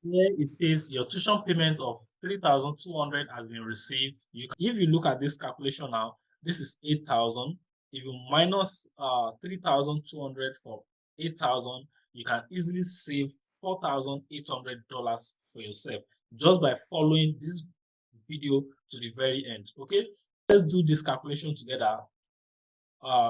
Here it says your tuition payment of 3,200 has been received. If you look at this calculation now, this is 8,000. If you minus 3,200 for 8,000, you can easily save $4,800 for yourself just by following this video to the very end. Okay, let's do this calculation together.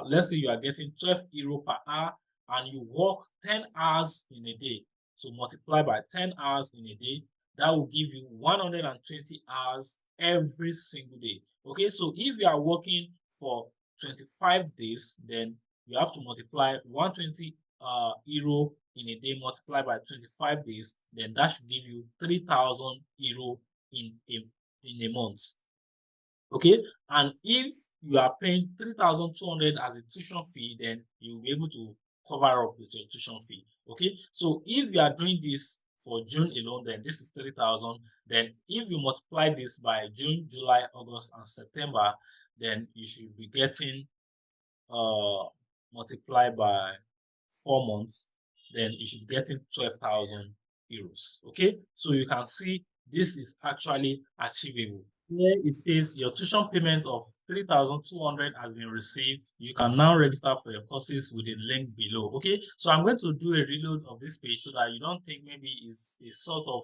Let's say you are getting 12 euro per hour and you work 10 hours in a day. So multiply by 10 hours in a day, that will give you 120 hours every single day. Okay, so if you are working for 25 days, then you have to multiply 120 euro in a day, multiply by 25 days, then that should give you 3,000 euro in a month. Okay, and if you are paying 3,200 as a tuition fee, then you'll be able to cover up with your tuition fee. Okay, so if you are doing this for June alone, then this is 3,000. Then if you multiply this by June, July, August, and September, then you should be getting multiplied by 4 months, then you should be getting 12,000 euros. Okay, so you can see this is actually achievable. Here it says your tuition payment of 3,200 has been received. You can now register for your courses with the link below. Okay, so I'm going to do a reload of this page so that you don't think maybe it's a sort of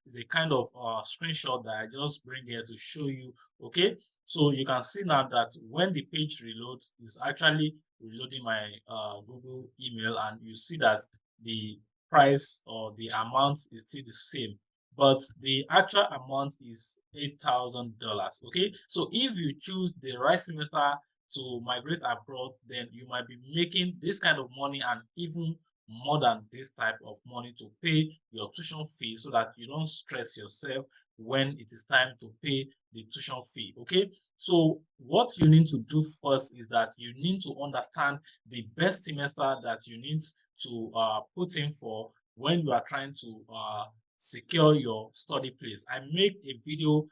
it's a kind of screenshot that I just bring here to show you. Okay, so you can see now that when the page reloads, it's actually reloading my Google email, and you see that the price or the amount is still the same, but the actual amount is $8,000. Okay, so if you choose the right semester to migrate abroad, then you might be making this kind of money and even more than this type of money to pay your tuition fee, so that you don't stress yourself when it is time to pay the tuition fee. Okay, so what you need to do first is that you need to understand the best semester that you need to put in for when you are trying to secure your study place. I made a video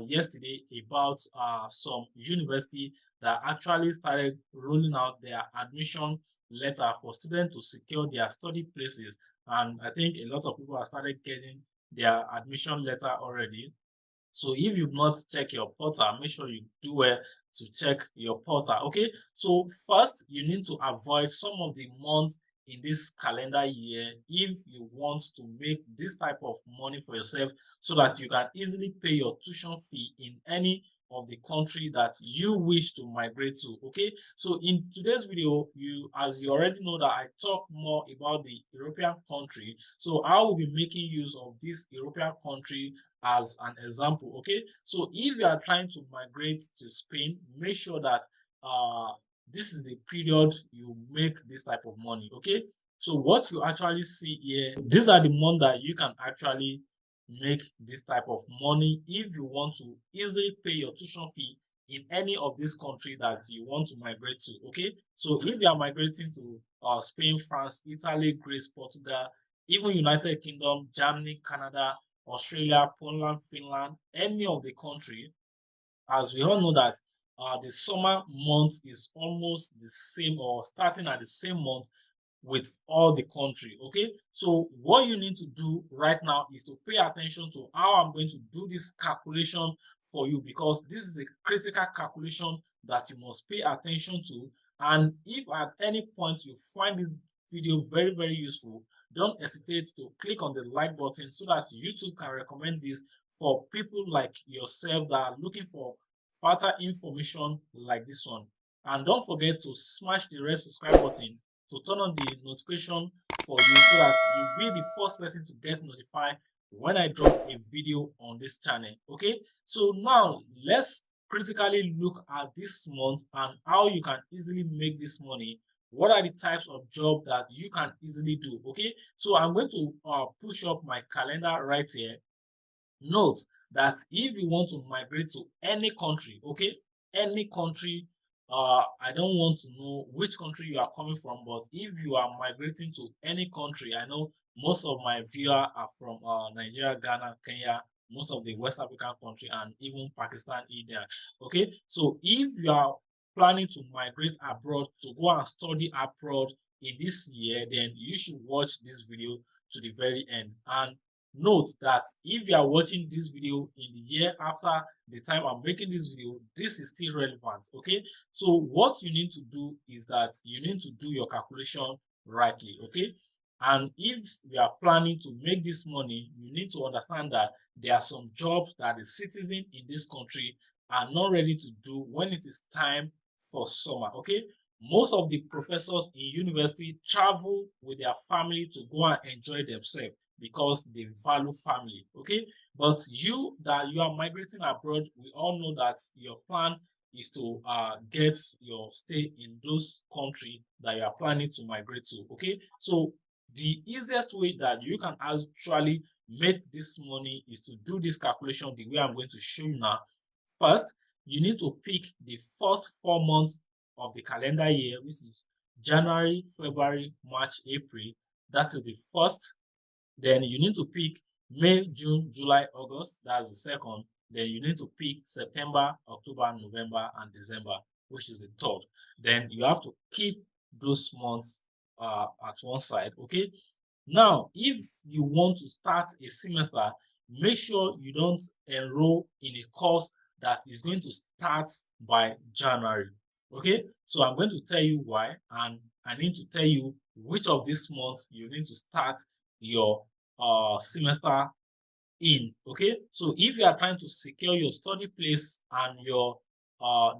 yesterday about some university that actually started rolling out their admission letter for students to secure their study places, and I think a lot of people have started getting their admission letter already. So if you've not checked your portal, make sure you do well to check your portal. Okay, so first you need to avoid some of the months in this calendar year if you want to make this type of money for yourself, so that you can easily pay your tuition fee in any of the country that you wish to migrate to. Okay, so in today's video, as you already know, that I talk more about the European country, so I will be making use of this European country as an example. Okay, so if you are trying to migrate to Spain, make sure that this is the period you make this type of money. Okay, so what you actually see here, these are the months that you can actually make this type of money if you want to easily pay your tuition fee in any of these countries that you want to migrate to. Okay, so if you are migrating to Spain, France, Italy, Greece, Portugal, even United Kingdom, Germany, Canada, Australia, Poland, Finland, any of the country, as we all know that the summer month is almost the same or starting at the same month with all the country. Okay, so what you need to do right now is to pay attention to how I'm going to do this calculation for you, because this is a critical calculation that you must pay attention to. And if at any point you find this video very, very useful, don't hesitate to click on the like button so that YouTube can recommend this for people like yourself that are looking for further information like this one. And don't forget to smash the red subscribe button to turn on the notification for you, so that you'll be the first person to get notified when I drop a video on this channel. Okay, so now let's critically look at this month and how you can easily make this money. What are the types of job that you can easily do? Okay, so I'm going to push up my calendar right here. Note that if you want to migrate to any country, okay, any country, I don't want to know which country you are coming from, but if you are migrating to any country, I know most of my viewers are from Nigeria, Ghana, Kenya, most of the West African country, and even Pakistan, India. Okay, so if you are planning to migrate abroad to go and study abroad in this year, then you should watch this video to the very end. And note that if you are watching this video in the year after the time I'm making this video, this is still relevant. Okay, so what you need to do is that you need to do your calculation rightly. Okay, and if you are planning to make this money, you need to understand that there are some jobs that the citizen in this country are not ready to do when it is time for summer. Okay, most of the professors in university travel with their family to go and enjoy themselves because they value family. Okay, but you are migrating abroad, we all know that your plan is to get your stay in those country that you are planning to migrate to. Okay, so the easiest way that you can actually make this money is to do this calculation the way I'm going to show you now. First, you need to pick the first 4 months of the calendar year, which is January, February, March, April. That is the first. Then you need to pick May, June, July, August. That's the second. Then you need to pick September, October, November, and December, which is the third. Then you have to keep those months at one side. Okay. Now, if you want to start a semester, make sure you don't enroll in a course that is going to start by January. Okay, so I'm going to tell you why, and I need to tell you which of these months you need to start your semester in. Okay, so if you are trying to secure your study place and your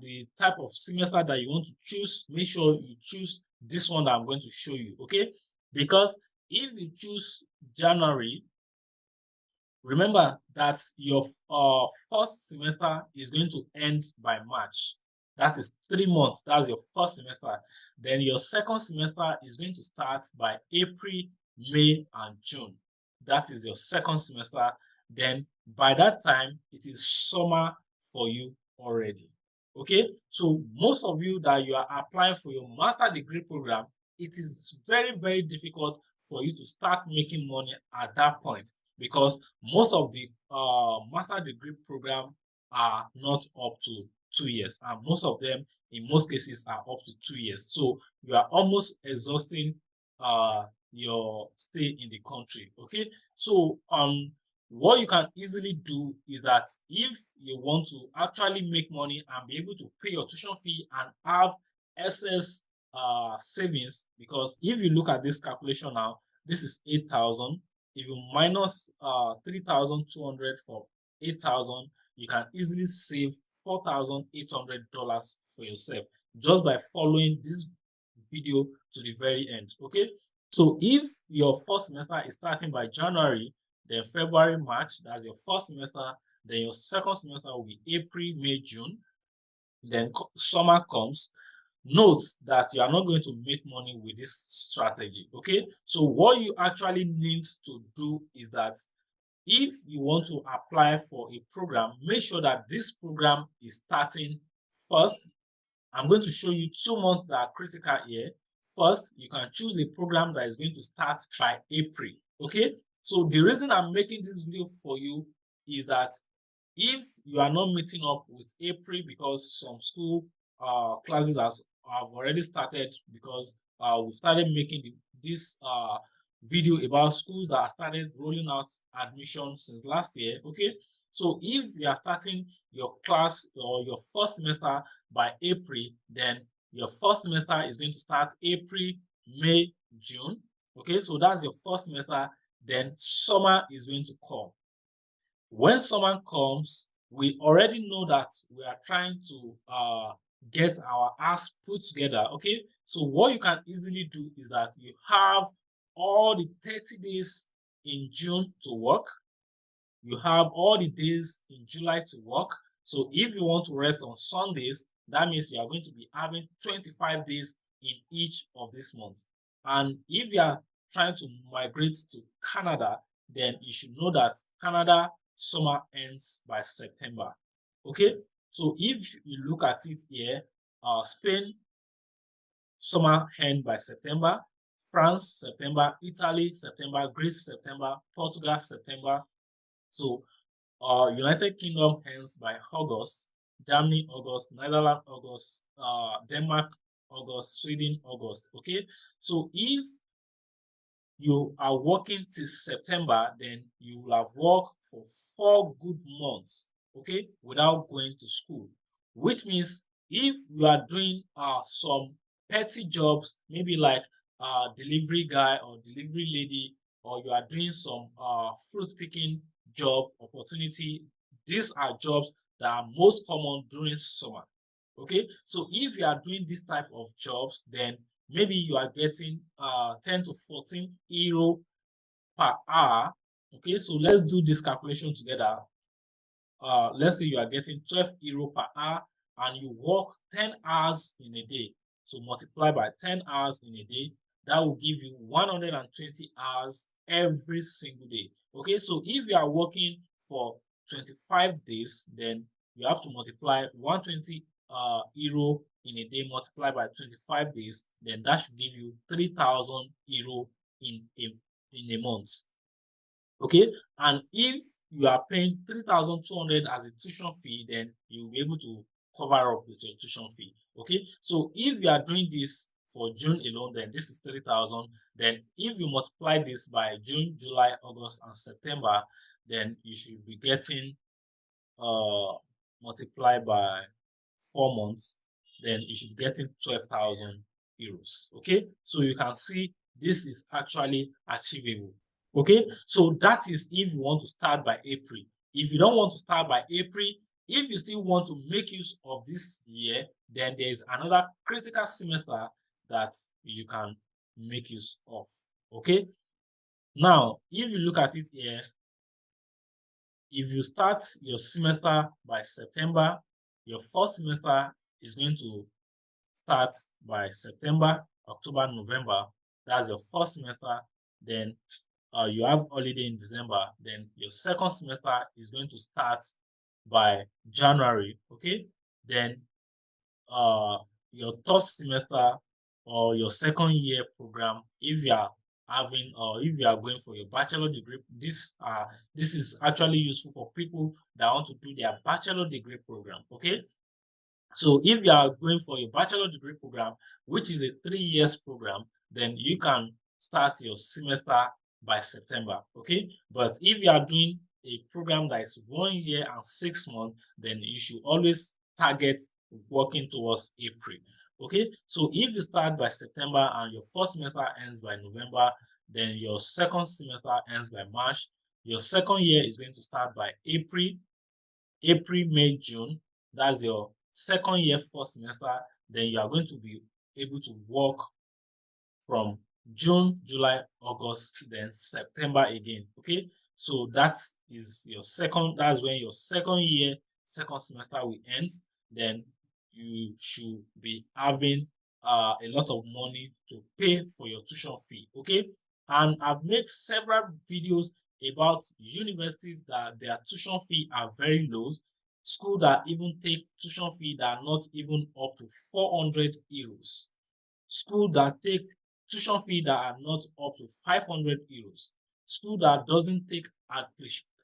the type of semester that you want to choose, make sure you choose this one that I'm going to show you. Okay, because if you choose January, remember that your first semester is going to end by March. That is 3 months. That's your first semester. Then your second semester is going to start by April, May, and June. That is your second semester. Then by that time, it is summer for you already. Okay, so most of you that you are applying for your master degree program, it is very, very difficult for you to start making money at that point, because most of the master degree program are not up to 2 years, and most of them in most cases are up to 2 years. So you are almost exhausting your stay in the country. Okay, so what you can easily do is that if you want to actually make money and be able to pay your tuition fee and have excess savings, because if you look at this calculation now, this is 8,000. If you minus 3,200 for 8,000, you can easily save $4,800 for yourself just by following this video to the very end. Okay, so if your first semester is starting by January, then February, March, that's your first semester. Then your second semester will be April, May, June. Then summer comes. Note that you are not going to make money with this strategy. Okay, so what you actually need to do is that if you want to apply for a program, make sure that this program is starting first. I'm going to show you 2 months that are critical here. First, you can choose a program that is going to start by April. Okay, so the reason I'm making this video for you is that if you are not meeting up with April, because some school classes have already started, because we started making this video about schools that started rolling out admissions since last year. Okay, so if you are starting your class or your first semester by April, then your first semester is going to start April, May, June. Okay, so that's your first semester. Then summer is going to come. When summer comes, we already know that we are trying to get our ass put together. Okay, so what you can easily do is that you have all the 30 days in June to work. You have all the days in July to work. So if you want to rest on Sundays, that means you are going to be having 25 days in each of these months. And if you are trying to migrate to Canada, then you should know that Canada summer ends by September. Okay, so if you look at it here, Spain summer end by September, France September, Italy September, Greece September, Portugal September. So United Kingdom ends by August, Germany August, Netherlands August, Denmark August, Sweden August. Okay, so if you are working till September, then you will have worked for 4 good months, okay, without going to school. Which means if you are doing some petty jobs, maybe like delivery guy or delivery lady, or you are doing some fruit picking job opportunity, these are jobs that are most common during summer. Okay, so if you are doing this type of jobs, then maybe you are getting 10 to 14 euro per hour. Okay, so let's do this calculation together. Let's say you are getting 12 euro per hour and you work 10 hours in a day. So multiply by 10 hours in a day, that will give you 120 hours every single day. Okay, so if you are working for 25 days, then you have to multiply 120 euro in a day multiplied by 25 days, then that should give you 3,000 euro in a month. Okay, and if you are paying 3,200 as a tuition fee, then you'll be able to cover up with your tuition fee. Okay, so if you are doing this for June alone, then this is 3,000. Then if you multiply this by June, July, August, and September, then you should be getting multiplied by 4 months, then you should be getting 12,000 euros. Okay, so you can see this is actually achievable. Okay, so that is if you want to start by April. If you don't want to start by April, if you still want to make use of this year, then there is another critical semester that you can make use of. Okay, now if you look at it here, if you start your semester by September, your first semester is going to start by September, October, November. That's your first semester. Then you have holiday in December. Then your second semester is going to start by January. Okay. Then your third semester or your second year program, if you are having or if you are going for your bachelor degree, this is actually useful for people that want to do their bachelor degree program. Okay, so if you are going for your bachelor degree program, which is a 3 years program, then you can start your semester by September. Okay, but if you are doing a program that is 1 year and 6 months, then you should always target working towards April. Okay, so if you start by September and your first semester ends by November, then your second semester ends by March. Your second year is going to start by April, May, June. That's your second year first semester. Then you are going to be able to work from June, July, August, then September again. Okay, so that is your second. That's when your second year, second semester will end. Then you should be having a lot of money to pay for your tuition fee. Okay, and I've made several videos about universities that their tuition fee are very low. School that even take tuition fee that are not even up to 400 euros. School that take tuition fee that are not up to 500 euros. School that doesn't take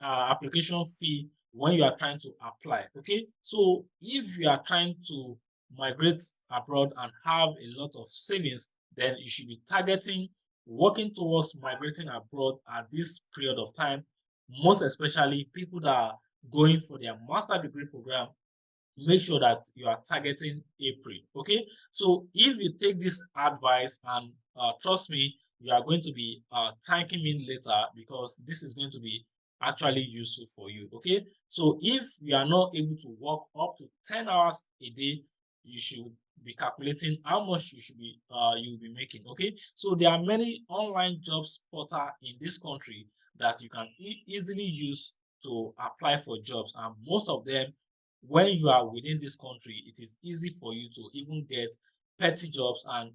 application fee when you are trying to apply. Okay, so if you are trying to migrate abroad and have a lot of savings, then you should be targeting working towards migrating abroad at this period of time, most especially people that are going for their master degree program. Make sure that you are targeting April. Okay, so if you take this advice and trust me, you are going to be thanking me later, because this is going to be actually useful for you. Okay, so if you are not able to work up to 10 hours a day, you should be calculating how much you'll be making. Okay, so there are many online jobs portal in this country that you can easily use to apply for jobs, and most of them, when you are within this country, it is easy for you to even get petty jobs. And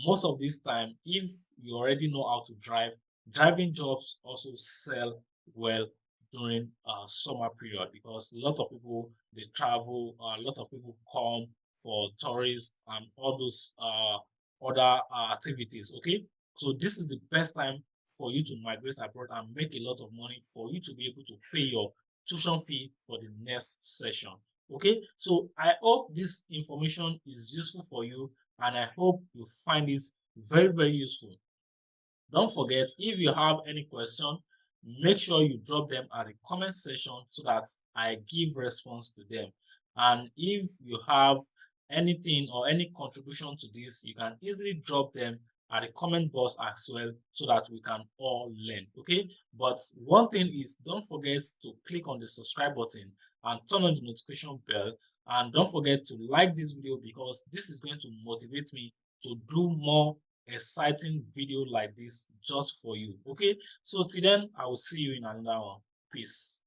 most of this time, if you already know how to drive, driving jobs also sell well during summer period, because a lot of people, they travel, a lot of people come for tourism and all those other activities. Okay, so this is the best time for you to migrate abroad and make a lot of money, for you to be able to pay your tuition fee for the next session. Okay, so I hope this information is useful for you, and I hope you find this very, very useful. Don't forget, if you have any question, make sure you drop them at the comment section so that I give response to them. And if you have anything or any contribution to this, you can easily drop them at the comment box as well so that we can all learn. Okay, but one thing is, don't forget to click on the subscribe button and turn on the notification bell, and don't forget to like this video because this is going to motivate me to do more exciting video like this just for you. Okay, so till then, I will see you in another one. Peace.